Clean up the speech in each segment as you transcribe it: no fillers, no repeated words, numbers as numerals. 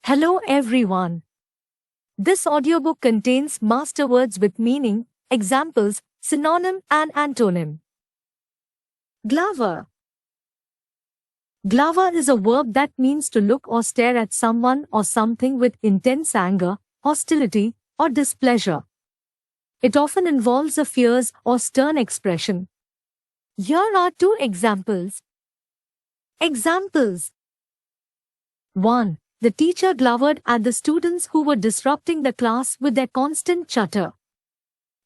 Hello everyone. This audiobook contains master words with meaning, examples, synonym and antonym. Glower. Glower is a verb that means to look or stare at someone or something with intense anger, hostility, or displeasure. It often involves a fierce or stern expression. Here are two examples. Examples. 1. The teacher glowered at the students who were disrupting the class with their constant chatter.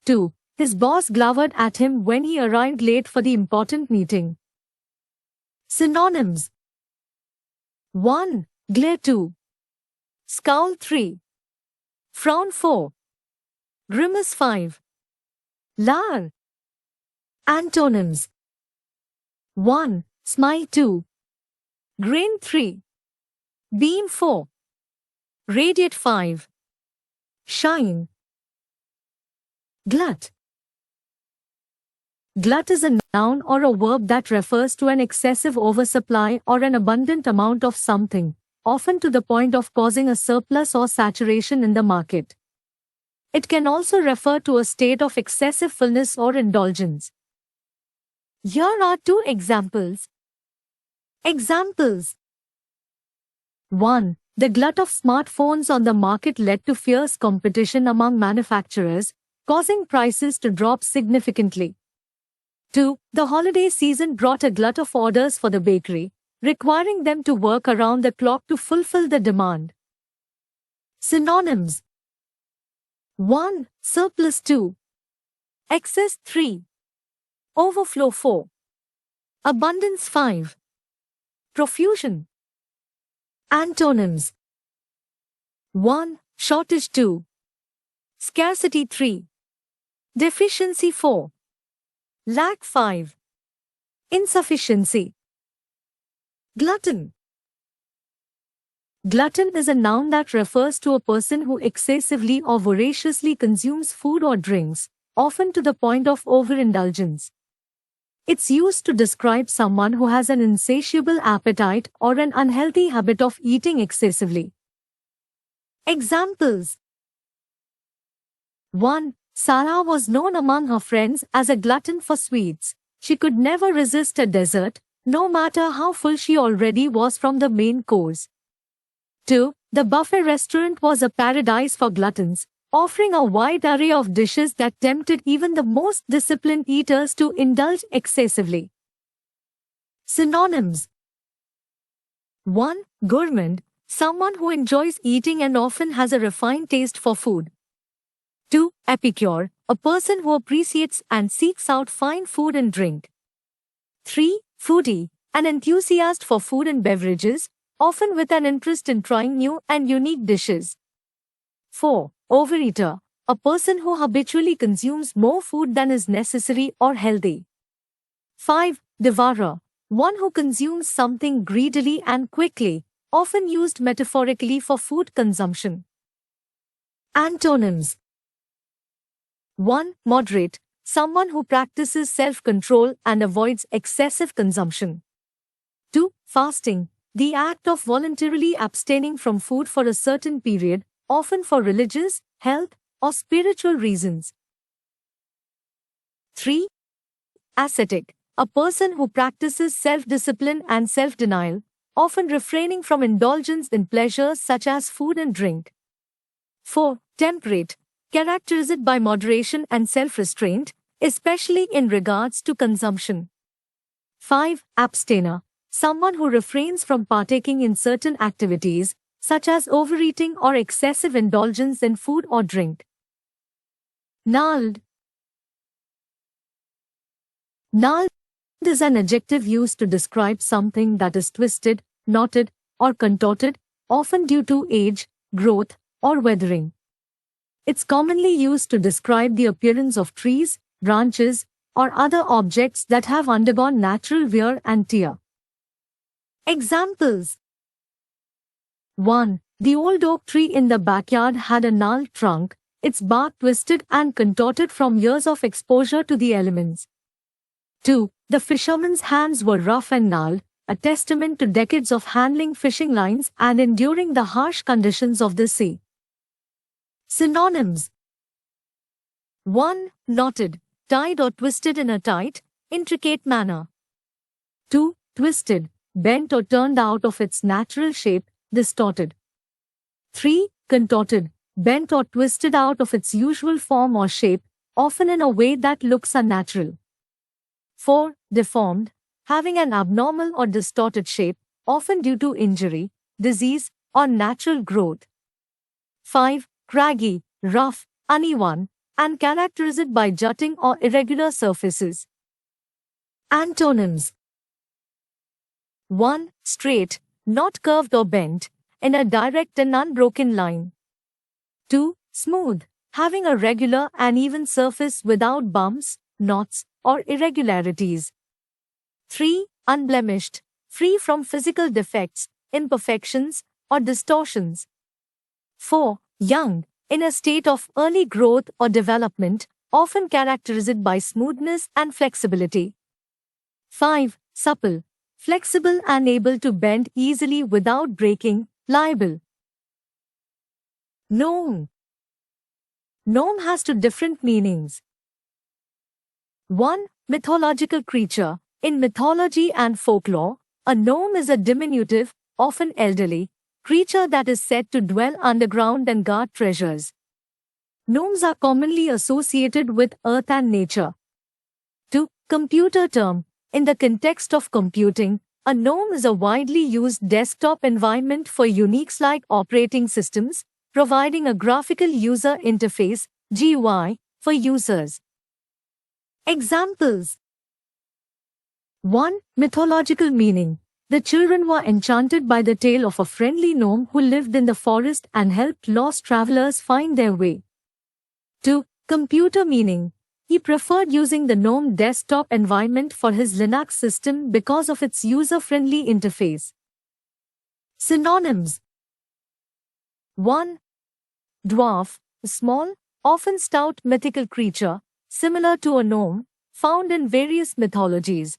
2. His boss glowered at him when he arrived late for the important meeting. Synonyms. 1. Glare 2. Scowl 3. Frown 4. Grimace 5. Lar. Antonyms. 1. Smile 2. Grin 3. Beam 4. Radiate 5. Shine. Glut. Glut is a noun or a verb that refers to an excessive oversupply or an abundant amount of something, often to the point of causing a surplus or saturation in the market. It can also refer to a state of excessive fullness or indulgence. Here are two examples. Examples. 1. The glut of smartphones on the market led to fierce competition among manufacturers, causing prices to drop significantly. 2. The holiday season brought a glut of orders for the bakery, requiring them to work around the clock to fulfill the demand. Synonyms. 1. Surplus 2. Excess 3. Overflow 4. Abundance 5. Profusion. Antonyms. 1. Shortage 2. Scarcity 3. Deficiency 4. Lack 5. Insufficiency. Glutton. Glutton is a noun that refers to a person who excessively or voraciously consumes food or drinks, often to the point of overindulgence. It's used to describe someone who has an insatiable appetite or an unhealthy habit of eating excessively. Examples. 1. Sarah was known among her friends as a glutton for sweets. She could never resist a dessert, no matter how full she already was from the main course. 2. The buffet restaurant was a paradise for gluttons, offering a wide array of dishes that tempted even the most disciplined eaters to indulge excessively. Synonyms. 1. Gourmand, someone who enjoys eating and often has a refined taste for food. 2. Epicure, a person who appreciates and seeks out fine food and drink. 3. Foodie, an enthusiast for food and beverages, often with an interest in trying new and unique dishes. 4. Overeater, a person who habitually consumes more food than is necessary or healthy. 5. Devourer, one who consumes something greedily and quickly, often used metaphorically for food consumption. Antonyms. 1. Moderate, someone who practices self-control and avoids excessive consumption. 2. Fasting, the act of voluntarily abstaining from food for a certain period, often for religious, health, or spiritual reasons. 3. Ascetic, a person who practices self-discipline and self-denial, often refraining from indulgence in pleasures such as food and drink. 4. Temperate, characterized by moderation and self-restraint, especially in regards to consumption. 5. Abstainer, someone who refrains from partaking in certain activities, such as overeating or excessive indulgence in food or drink. Gnarled. Gnarled is an adjective used to describe something that is twisted, knotted, or contorted, often due to age, growth, or weathering. It's commonly used to describe the appearance of trees, branches, or other objects that have undergone natural wear and tear. Examples. 1. The old oak tree in the backyard had a gnarled trunk, its bark twisted and contorted from years of exposure to the elements. 2. The fisherman's hands were rough and gnarled, a testament to decades of handling fishing lines and enduring the harsh conditions of the sea. Synonyms: 1. Knotted, tied or twisted in a tight, intricate manner. 2. Twisted, bent or turned out of its natural shape, distorted. 3. Contorted, bent or twisted out of its usual form or shape, often in a way that looks unnatural. 4. Deformed, having an abnormal or distorted shape, often due to injury, disease, or natural growth. 5. Craggy, rough, uneven, and characterized by jutting or irregular surfaces. Antonyms: 1. Straight, not curved or bent, in a direct and unbroken line. 2. Smooth, having a regular and even surface without bumps, knots, or irregularities. 3. Unblemished, free from physical defects, imperfections, or distortions. 4. Young, in a state of early growth or development, often characterized by smoothness and flexibility. 5. Supple, flexible and able to bend easily without breaking, liable. Gnome. Gnome has two different meanings. 1. Mythological creature. In mythology and folklore, a gnome is a diminutive, often elderly, creature that is said to dwell underground and guard treasures. Gnomes are commonly associated with earth and nature. 2. Computer term. In the context of computing, a GNOME is a widely used desktop environment for Unix-like operating systems, providing a graphical user interface (GUI) for users. Examples: 1. Mythological meaning. The children were enchanted by the tale of a friendly gnome who lived in the forest and helped lost travelers find their way. 2. Computer meaning. He preferred using the GNOME desktop environment for his Linux system because of its user-friendly interface. Synonyms: 1. Dwarf, a small, often stout mythical creature, similar to a gnome, found in various mythologies.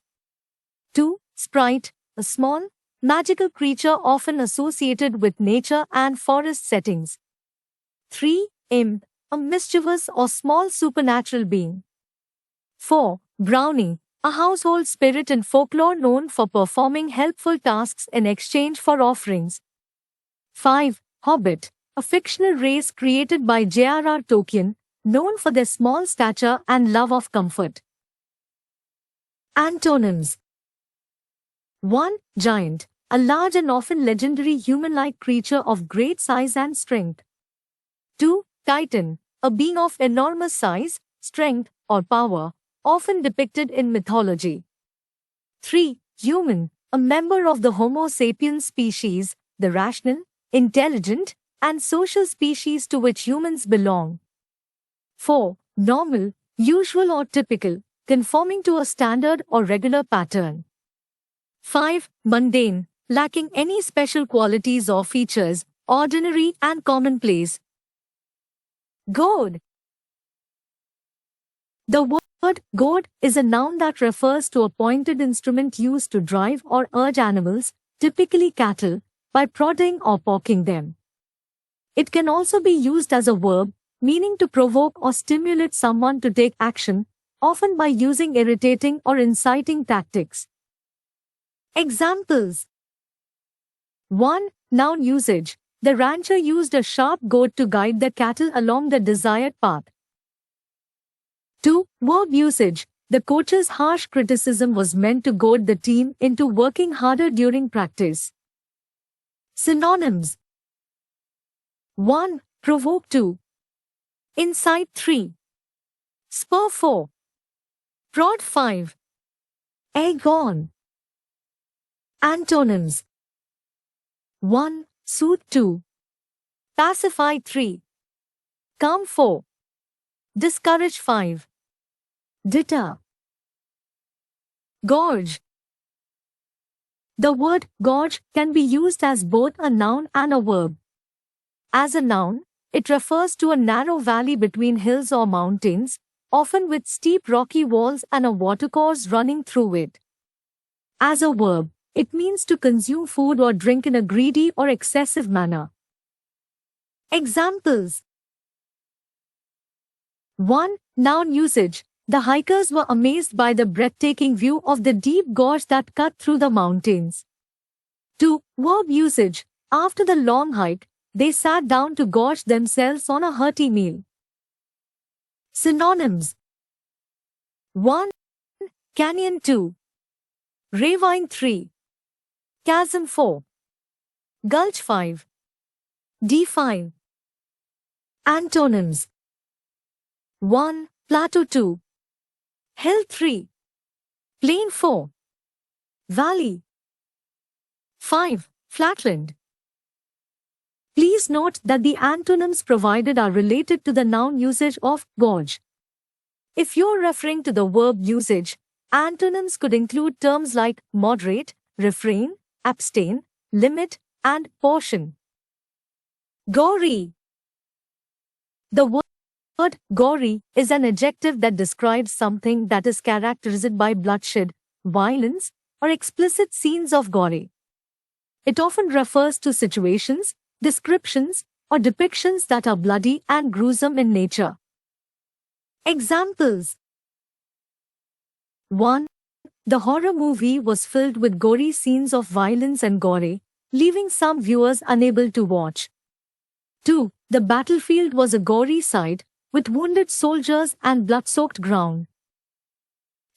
2. Sprite, a small, magical creature often associated with nature and forest settings. 3. Imp, a mischievous or small supernatural being. 4. Brownie, a household spirit in folklore known for performing helpful tasks in exchange for offerings. 5. Hobbit, a fictional race created by J.R.R. Tolkien, known for their small stature and love of comfort. Antonyms: 1. Giant, a large and often legendary human-like creature of great size and strength. 2. Titan, a being of enormous size, strength, or power, often depicted in mythology. 3. Human, a member of the Homo sapiens species, the rational, intelligent, and social species to which humans belong. 4. Normal, usual or typical, conforming to a standard or regular pattern. 5. Mundane, lacking any special qualities or features, ordinary and commonplace. Goad. The word goad is a noun that refers to a pointed instrument used to drive or urge animals, typically cattle, by prodding or poking them. It can also be used as a verb, meaning to provoke or stimulate someone to take action, often by using irritating or inciting tactics. Examples: 1. Noun usage. The rancher used a sharp goad to guide the cattle along the desired path. 2. Verb usage. The coach's harsh criticism was meant to goad the team into working harder during practice. Synonyms: 1. Provoke. 2. Incite. 3. Spur. 4. Prod. 5. Egg on. Antonyms: 1. Soothe. 2. Pacify. 3. Calm. 4. Discourage. 5. Deter. Gorge. The word gorge can be used as both a noun and a verb. As a noun, it refers to a narrow valley between hills or mountains, often with steep rocky walls and a watercourse running through it. As a verb, it means to consume food or drink in a greedy or excessive manner. Examples. 1. Noun usage. The hikers were amazed by the breathtaking view of the deep gorge that cut through the mountains. 2. Verb usage. After the long hike, they sat down to gorge themselves on a hearty meal. Synonyms. 1. Canyon. 2. Ravine. 3. Chasm. 4. Gulch. 5. D5. Antonyms. 1. Plateau. 2. Hill. 3. Plain. 4. Valley. 5. Flatland. Please note that the antonyms provided are related to the noun usage of gorge. If you're referring to the verb usage, antonyms could include terms like moderate, refrain, abstain, limit, and portion. Gory. The word gory is an adjective that describes something that is characterized by bloodshed, violence, or explicit scenes of gore. It often refers to situations, descriptions, or depictions that are bloody and gruesome in nature. Examples. 1. The horror movie was filled with gory scenes of violence and gore, leaving some viewers unable to watch. 2. The battlefield was a gory sight, with wounded soldiers and blood-soaked ground.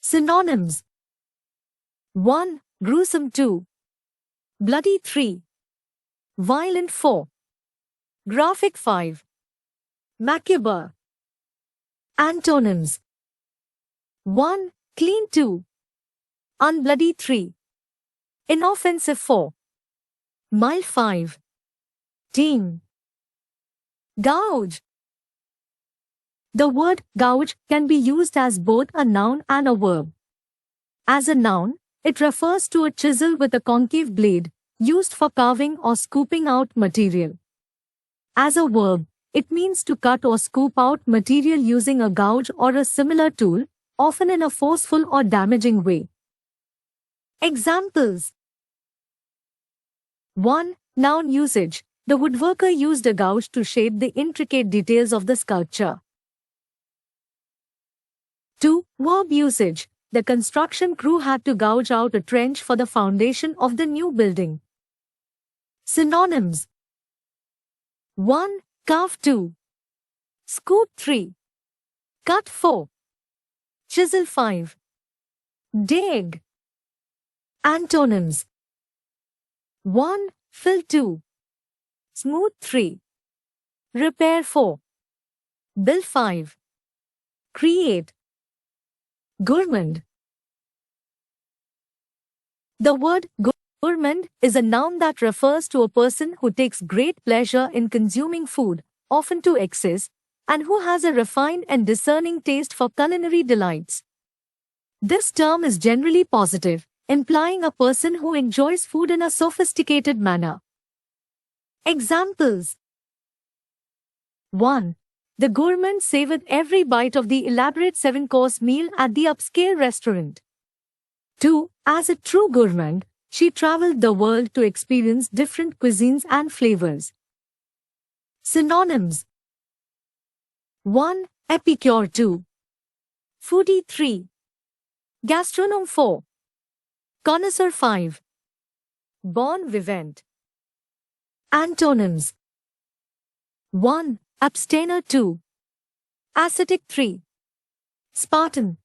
Synonyms. 1. Gruesome. 2. Bloody. 3. Violent. 4. Graphic. 5. Macabre. Antonyms. 1. Clean. 2. Unbloody. 3. Inoffensive. 4. Mild. 5. Tame. Gouge. The word gouge can be used as both a noun and a verb. As a noun, it refers to a chisel with a concave blade, used for carving or scooping out material. As a verb, it means to cut or scoop out material using a gouge or a similar tool, often in a forceful or damaging way. Examples. 1. Noun usage. The woodworker used a gouge to shape the intricate details of the sculpture. 2. Verb usage. The construction crew had to gouge out a trench for the foundation of the new building. Synonyms. 1. Carve. 2. Scoop. 3. Cut. 4. Chisel. 5. Dig. Antonyms. 1. Fill. 2. Smooth. 3. Repair. 4. Build. 5. Create. Gourmand. The word gourmand is a noun that refers to a person who takes great pleasure in consuming food, often to excess, and who has a refined and discerning taste for culinary delights. This term is generally positive, implying a person who enjoys food in a sophisticated manner. Examples. 1. The gourmand savored every bite of the elaborate 7-course meal at the upscale restaurant. 2. As a true gourmand, she traveled the world to experience different cuisines and flavors. Synonyms. 1. Epicure. 2. Foodie. 3. Gastronome. 4. Connoisseur. 5. Bon vivant. Antonyms. 1. Abstainer. 2. Ascetic. 3. Spartan.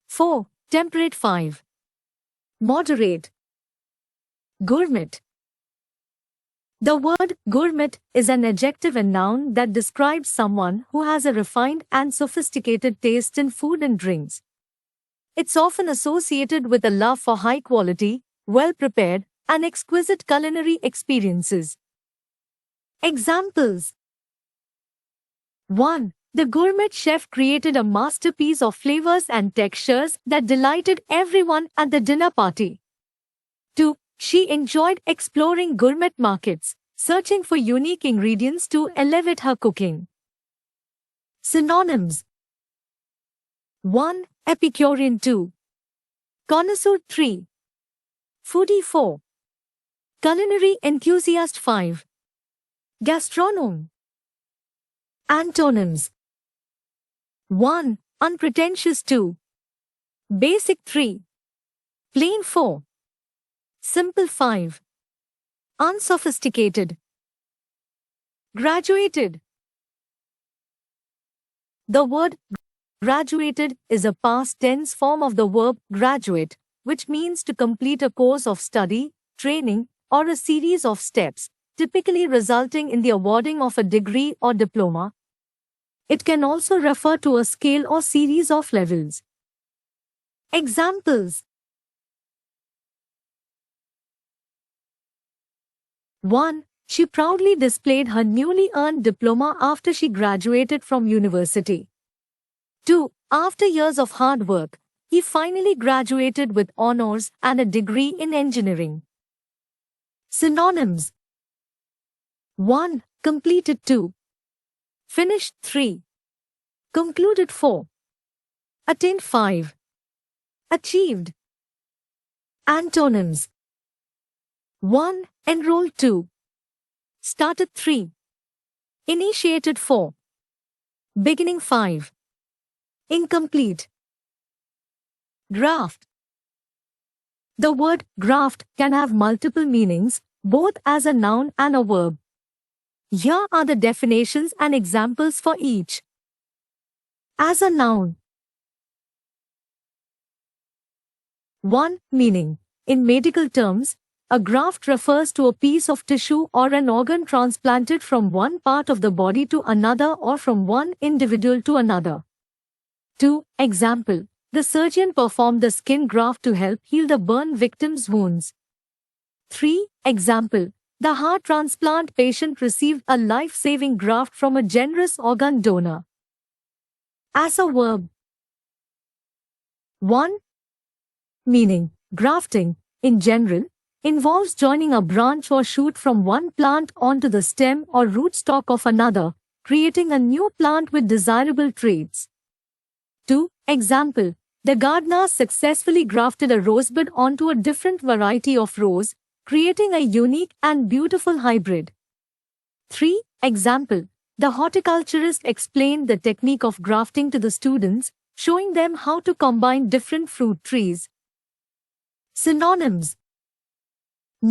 4. Temperate. 5. Moderate. Gourmet. The word gourmet is an adjective and noun that describes someone who has a refined and sophisticated taste in food and drinks. It's often associated with a love for high quality, well-prepared, and exquisite culinary experiences. Examples. 1. The gourmet chef created a masterpiece of flavors and textures that delighted everyone at the dinner party. 2. She enjoyed exploring gourmet markets, searching for unique ingredients to elevate her cooking. Synonyms. 1. Epicurean. 2. Connoisseur. 3. Foodie 4. Culinary enthusiast 5. Gastronome. Antonyms: 1. Unpretentious 2. Basic 3. Plain 4. Simple 5. Unsophisticated. Graduated. The word graduated is a past tense form of the verb graduate, which means to complete a course of study, training, or a series of steps, typically resulting in the awarding of a degree or diploma. It can also refer to a scale or series of levels. Examples: 1. She proudly displayed her newly earned diploma after she graduated from university. 2. After years of hard work, he finally graduated with honors and a degree in engineering. Synonyms: 1. Completed 2. Finished 3. Concluded 4. Attained 5. Achieved. Antonyms: 1. Enrolled 2. Started 3. Initiated 4. Beginning 5. Incomplete. Graft. The word graft can have multiple meanings, both as a noun and a verb. Here are the definitions and examples for each. As a noun. 1. Meaning: in medical terms, a graft refers to a piece of tissue or an organ transplanted from one part of the body to another or from one individual to another. 2. Example: the surgeon performed the skin graft to help heal the burn victim's wounds. 3. Example: the heart transplant patient received a life-saving graft from a generous organ donor. As a verb. 1. Meaning: grafting, in general, involves joining a branch or shoot from one plant onto the stem or rootstock of another, creating a new plant with desirable traits. 2. Example: the gardener successfully grafted a rosebud onto a different variety of rose, creating a unique and beautiful hybrid. 3. Example: the horticulturist explained the technique of grafting to the students, showing them how to combine different fruit trees. Synonyms: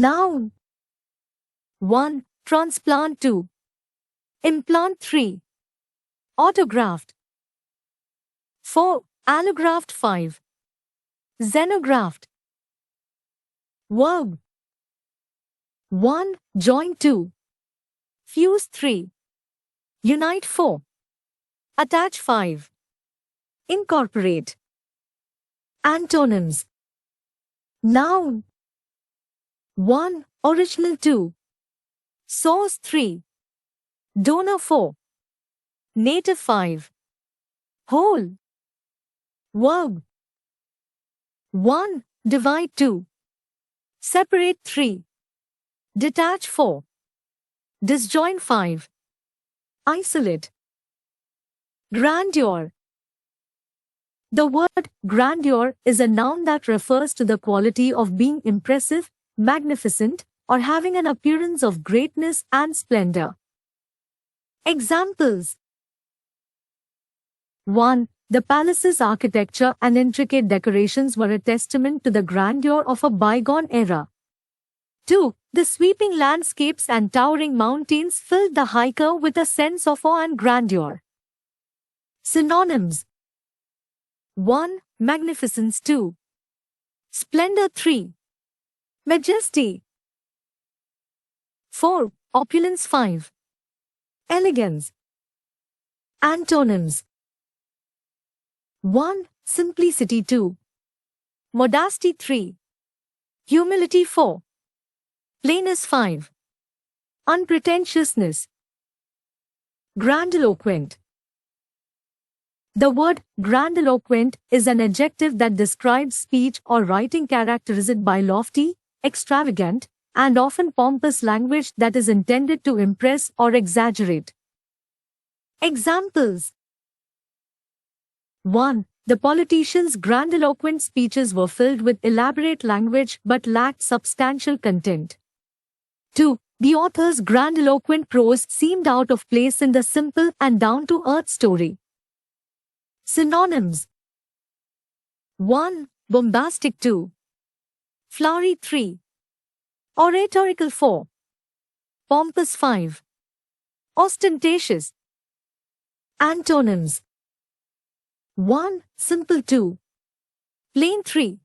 noun. 1. Transplant 2. Implant 3. Autograft. 4. Allograft 5. Xenograft. Verb. 1. Join 2. Fuse 3. Unite 4. Attach 5. Incorporate. Antonyms: noun. 1. Original 2. Source 3. Donor 4. Native 5. Whole. Verb. 1. Divide 2. Separate 3. Detach 4. Disjoin 5. Isolate. Grandeur. The word grandeur is a noun that refers to the quality of being impressive, magnificent, or having an appearance of greatness and splendor. Examples: 1. The palace's architecture and intricate decorations were a testament to the grandeur of a bygone era. 2. The sweeping landscapes and towering mountains filled the hiker with a sense of awe and grandeur. Synonyms: 1. Magnificence 2. Splendor 3. Majesty. 4. Opulence 5. Elegance. Antonyms: 1. Simplicity 2. Modesty 3. Humility 4. Plainness 5. Unpretentiousness. Grandiloquent. The word grandiloquent is an adjective that describes speech or writing characterized by lofty, extravagant, and often pompous language that is intended to impress or exaggerate. Examples: 1. The politicians' grandiloquent speeches were filled with elaborate language but lacked substantial content. 2. The author's grandiloquent prose seemed out of place in the simple and down-to-earth story. Synonyms: 1. Bombastic. 2. Flowery. 3. Oratorical. 4. Pompous. 5. Ostentatious. Antonyms: 1. Simple. 2. Plain. 3.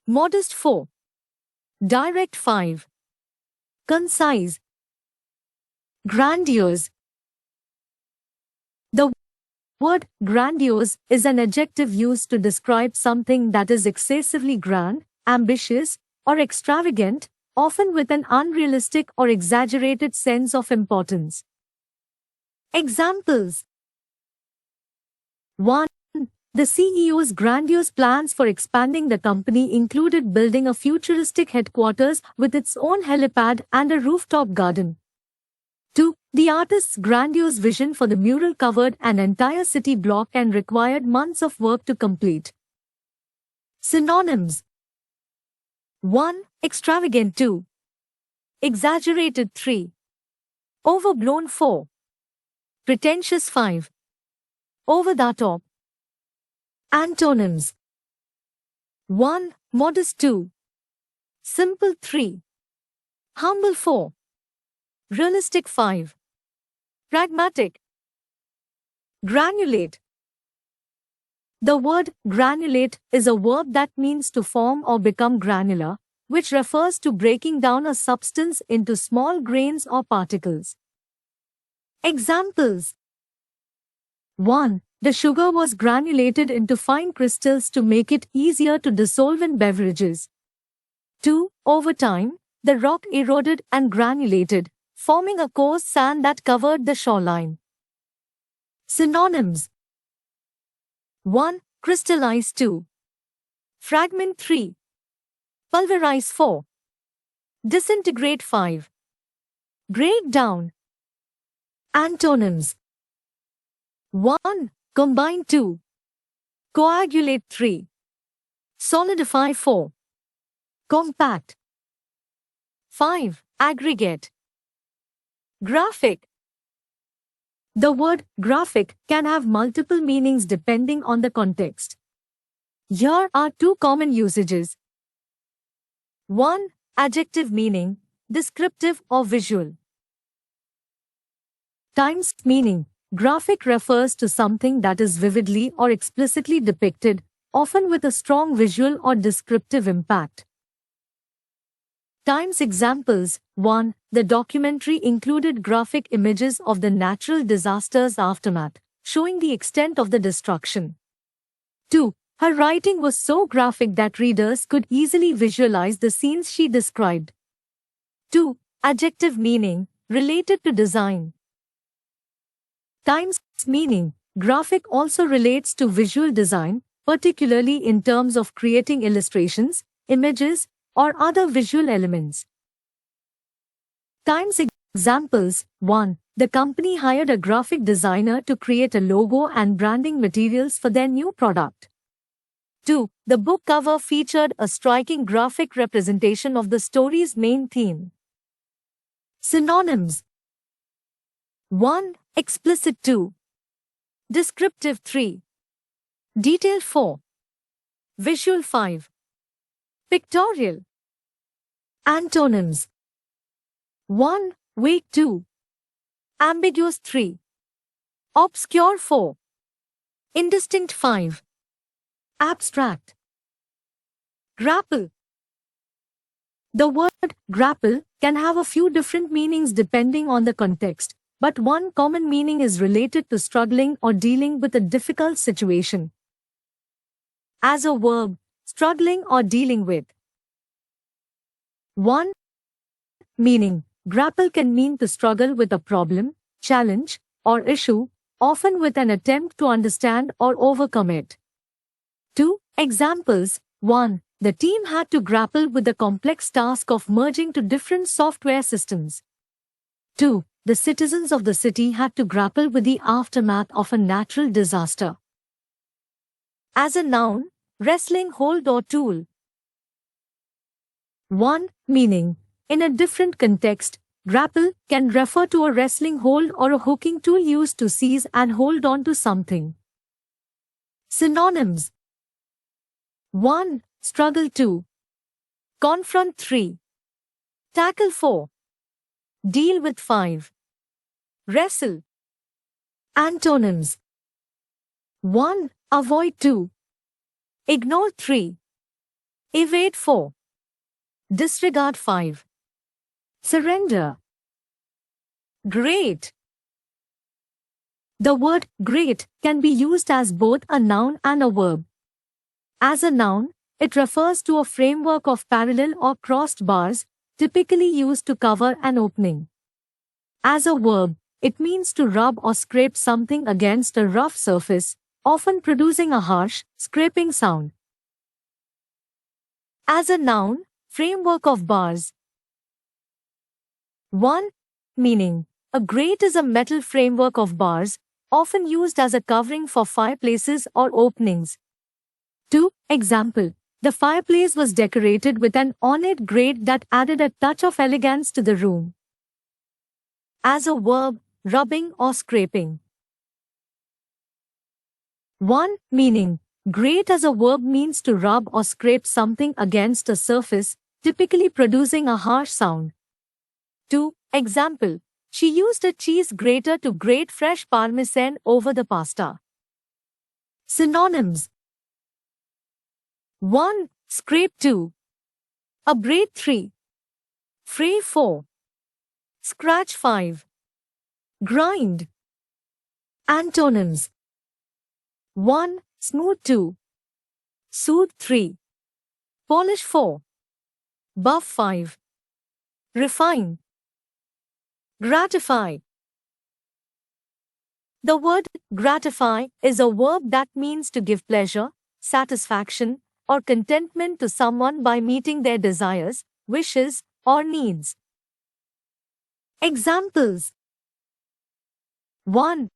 Modest. 4. Direct. 5. Concise. Grandiose. The word grandiose is an adjective used to describe something that is excessively grand, ambitious, or extravagant, often with an unrealistic or exaggerated sense of importance. Examples: 1. The CEO's grandiose plans for expanding the company included building a futuristic headquarters with its own helipad and a rooftop garden. 2. The artist's grandiose vision for the mural covered an entire city block and required months of work to complete. Synonyms: 1. Extravagant. 2. Exaggerated. 3. Overblown. 4. Pretentious. 5. Over the top. Antonyms: 1. Modest. 2. Simple. 3. Humble. 4. Realistic. 5. Pragmatic. Granulate. The word granulate is a verb that means to form or become granular, which refers to breaking down a substance into small grains or particles. Examples: 1. The sugar was granulated into fine crystals to make it easier to dissolve in beverages. 2. Over time, the rock eroded and granulated, forming a coarse sand that covered the shoreline. Synonyms: 1. Crystallize. 2. Fragment. 3. Pulverize. 4. Disintegrate. 5. Break down. Antonyms: 1. Combine. 2. Coagulate. 3. Solidify. 4. Compact. 5. Aggregate. Graphic. The word graphic can have multiple meanings depending on the context. Here are two common usages. 1. Adjective meaning, descriptive or visual. Times meaning. Graphic refers to something that is vividly or explicitly depicted, often with a strong visual or descriptive impact. Times examples: 1. The documentary included graphic images of the natural disaster's aftermath, showing the extent of the destruction. 2. Her writing was so graphic that readers could easily visualize the scenes she described. 2. Adjective meaning, related to design. Times meaning. Graphic also relates to visual design, particularly in terms of creating illustrations, images, or other visual elements. Times examples: 1. The company hired a graphic designer to create a logo and branding materials for their new product. 2. The book cover featured a striking graphic representation of the story's main theme. Synonyms: 1. Explicit. 2. Descriptive. 3. Detailed. 4. Visual. 5. Pictorial. Antonyms: 1. Vague. 2. Ambiguous. 3. Obscure. 4. Indistinct. 5. Abstract. Grapple. The word grapple can have a few different meanings depending on the context, but one common meaning is related to struggling or dealing with a difficult situation. As a verb, struggling or dealing with. 1. Meaning: grapple can mean to struggle with a problem, challenge, or issue, often with an attempt to understand or overcome it. 2. Examples: 1. The team had to grapple with the complex task of merging two different software systems. 2. The citizens of the city had to grapple with the aftermath of a natural disaster. As a noun, wrestling hold or tool. 1. Meaning. In a different context, grapple can refer to a wrestling hold or a hooking tool used to seize and hold on to something. Synonyms. 1. Struggle. 2. Confront. 3. Tackle. 4. Deal with. 5. Wrestle. Antonyms. 1. Avoid. 2. Ignore. 3. Evade. 4. Disregard. 5. Surrender. Great. The word great can be used as both a noun and a verb. As a noun, it refers to a framework of parallel or crossed bars, typically used to cover an opening. As a verb, it means to rub or scrape something against a rough surface, often producing a harsh, scraping sound. As a noun, framework of bars. 1. Meaning. A grate is a metal framework of bars, often used as a covering for fireplaces or openings. 2. Example. The fireplace was decorated with an ornate grate that added a touch of elegance to the room. As a verb, rubbing or scraping. 1. Meaning. Grate as a verb means to rub or scrape something against a surface, typically producing a harsh sound. 2. Example. She used a cheese grater to grate fresh parmesan over the pasta. Synonyms. 1. Scrape. 2. Abrade. 3. Fray. 4. Scratch. 5. Grind. Antonyms. 1. Smooth. 2. Soothe. 3. Polish. 4. Buff. 5. Refine. Gratify. The word gratify is a verb that means to give pleasure, satisfaction, or contentment to someone by meeting their desires, wishes, or needs. Examples. 1.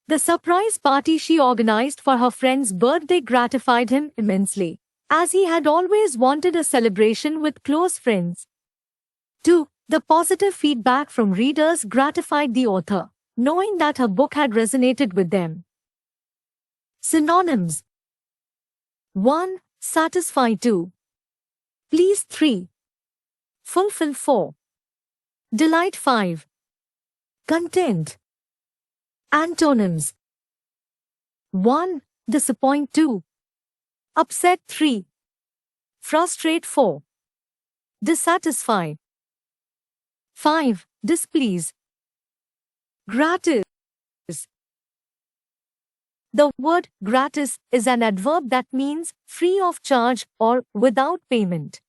The surprise party she organized for her friend's birthday gratified him immensely, as he had always wanted a celebration with close friends. 2. The positive feedback from readers gratified the author, knowing that her book had resonated with them. Synonyms. 1. Satisfy. 2. Please. 3. Fulfill. 4. Delight. 5. Content. Antonyms. 1. Disappoint. 2. Upset. 3. Frustrate. 4. Dissatisfy. 5. Displease. Gratis. The word gratis is an adverb that means free of charge or without payment.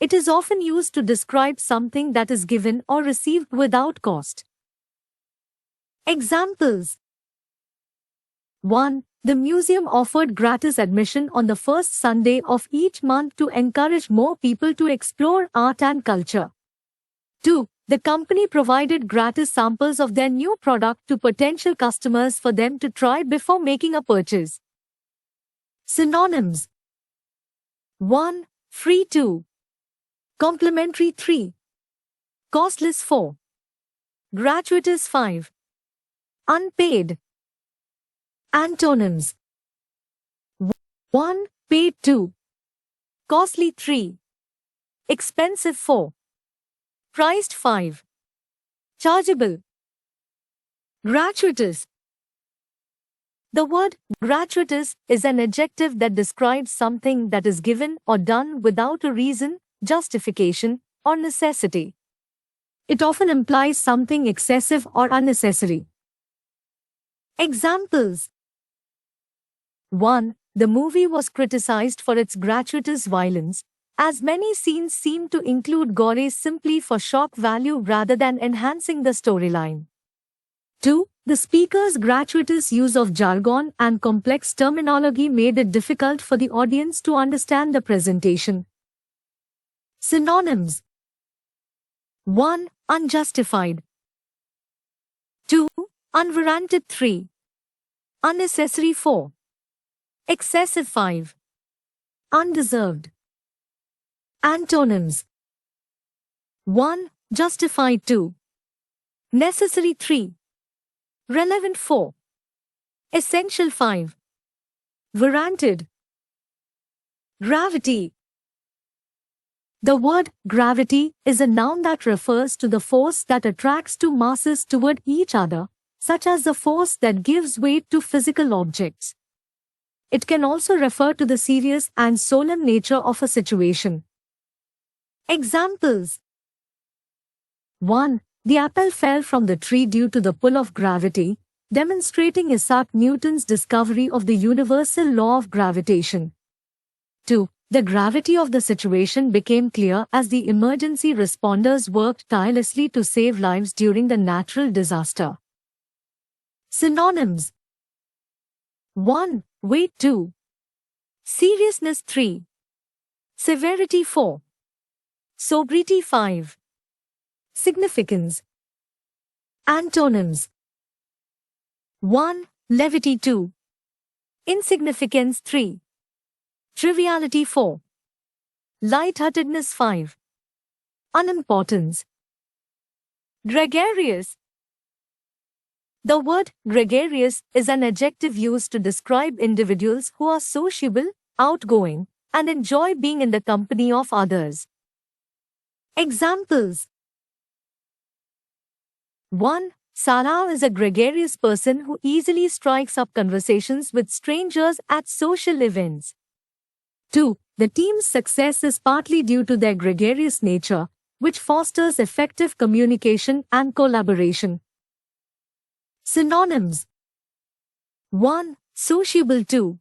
It is often used to describe something that is given or received without cost. Examples. 1. The museum offered gratis admission on the first Sunday of each month to encourage more people to explore art and culture. 2. The company provided gratis samples of their new product to potential customers for them to try before making a purchase. Synonyms. 1. Free. 2. Complimentary. 3. Costless. 4. Gratuitous. 5. Unpaid. Antonyms. 1. Paid. 2. Costly. 3. Expensive. 4. Priced. 5. Chargeable. Gratuitous. The word gratuitous is an adjective that describes something that is given or done without a reason, justification, or necessity. It often implies something excessive or unnecessary. Examples. 1. The movie was criticized for its gratuitous violence, as many scenes seem to include gore simply for shock value rather than enhancing the storyline. 2. The speaker's gratuitous use of jargon and complex terminology made it difficult for the audience to understand the presentation. Synonyms. 1. Unjustified. 2. Unwarranted. 3. Unnecessary. 4. Excessive 5. Undeserved. Antonyms: 1. Justified 2. Necessary 3. Relevant 4. Essential 5. Warranted. Gravity. The word gravity is a noun that refers to the force that attracts two masses toward each other, such as the force that gives weight to physical objects. It can also refer to the serious and solemn nature of a situation. Examples: 1. The apple fell from the tree due to the pull of gravity, demonstrating Isaac Newton's discovery of the universal law of gravitation. 2. The gravity of the situation became clear as the emergency responders worked tirelessly to save lives during the natural disaster. Synonyms: 1. Weight 2. Seriousness 3. Severity 4. Sobriety 5. Significance. Antonyms: 1. Levity 2. Insignificance 3. Triviality 4. Lightheartedness 5. Unimportance. Gregarious. The word gregarious is an adjective used to describe individuals who are sociable, outgoing, and enjoy being in the company of others. Examples: 1. Sarah is a gregarious person who easily strikes up conversations with strangers at social events. 2. The team's success is partly due to their gregarious nature, which fosters effective communication and collaboration. Synonyms: 1. Sociable 2.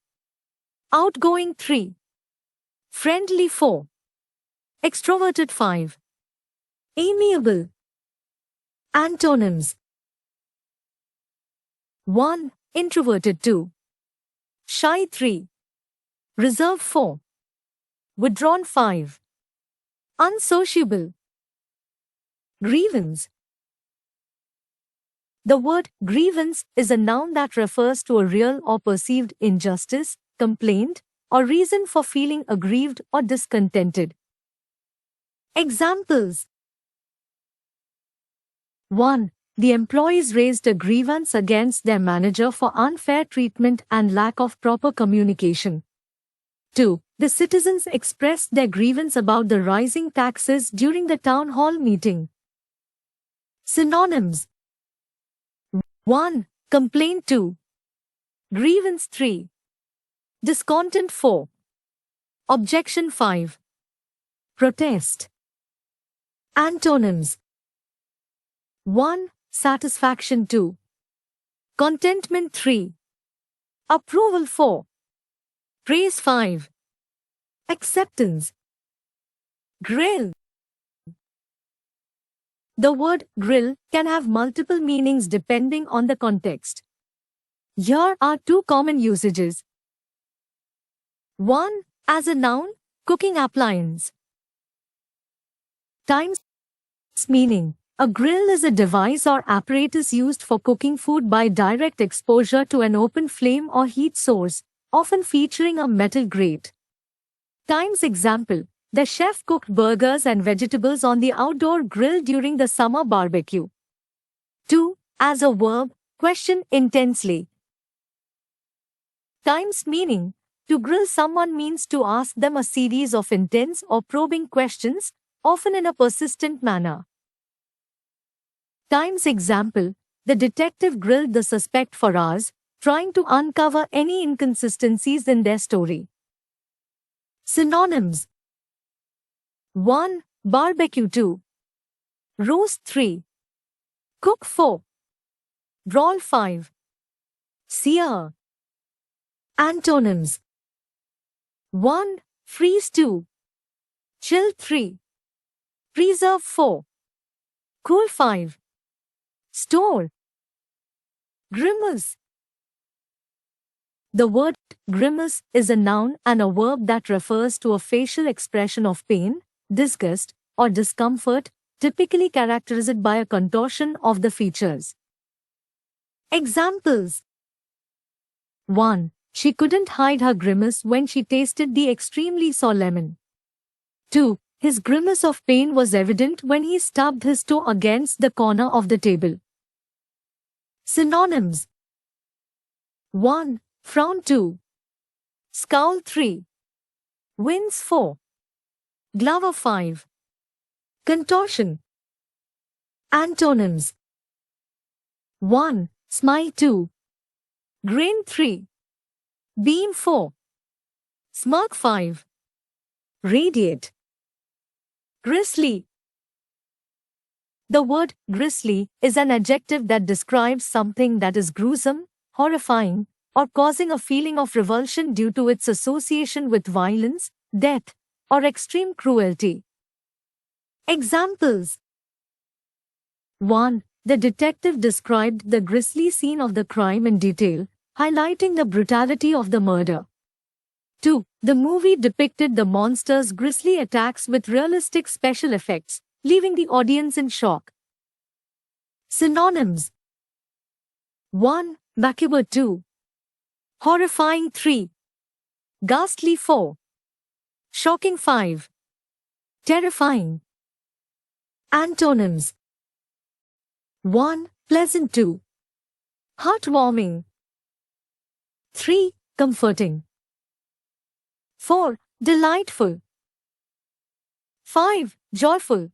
Outgoing 3. Friendly 4. Extroverted 5. Amiable. Antonyms: 1. Introverted 2. Shy 3. Reserved 4. Withdrawn 5. Unsociable. Grievance. The word grievance is a noun that refers to a real or perceived injustice, complaint, or reason for feeling aggrieved or discontented. Examples: 1. The employees raised a grievance against their manager for unfair treatment and lack of proper communication. 2. The citizens expressed their grievance about the rising taxes during the town hall meeting. Synonyms: 1. Complaint 2. Grievance 3. Discontent 4. Objection 5. Protest. Antonyms: 1. Satisfaction 2. Contentment 3. Approval 4. Praise 5. Acceptance. Grill. The word grill can have multiple meanings depending on the context. Here are two common usages. 1. As a noun, cooking appliance. Times meaning: a grill is a device or apparatus used for cooking food by direct exposure to an open flame or heat source, often featuring a metal grate. Times example: the chef cooked burgers and vegetables on the outdoor grill during the summer barbecue. 2. As a verb, question intensely. Times meaning: to grill someone means to ask them a series of intense or probing questions, often in a persistent manner. Times example: the detective grilled the suspect for hours, trying to uncover any inconsistencies in their story. Synonyms: 1. Barbecue 2. Roast 3. Cook 4. Broil 5. Sear. Antonyms: 1. Freeze 2. Chill 3. Preserve 4. Cool 5. Store. Grimace. The word grimace is a noun and a verb that refers to a facial expression of pain, disgust, or discomfort, typically characterized by a contortion of the features. Examples: 1. She couldn't hide her grimace when she tasted the extremely sour lemon. 2. His grimace of pain was evident when he stubbed his toe against the corner of the table. Synonyms: 1. Frown. 2. Scowl. 3. Wince. 4. Glower. 5. Contortion. Antonyms: 1. Smile. 2. Grin. 3. Beam. 4. Smirk. 5. Radiate. Grisly. The word grisly is an adjective that describes something that is gruesome, horrifying, or causing a feeling of revulsion due to its association with violence, death, or extreme cruelty. Examples: 1. The detective described the grisly scene of the crime in detail, highlighting the brutality of the murder. 2. The movie depicted the monster's grisly attacks with realistic special effects, leaving the audience in shock. Synonyms: 1. Macabre. 2. Horrifying. 3. Ghastly. 4. Shocking. 5. Terrifying. Antonyms: 1. Pleasant. 2. Heartwarming. 3. Comforting. 4. Delightful. 5. Joyful.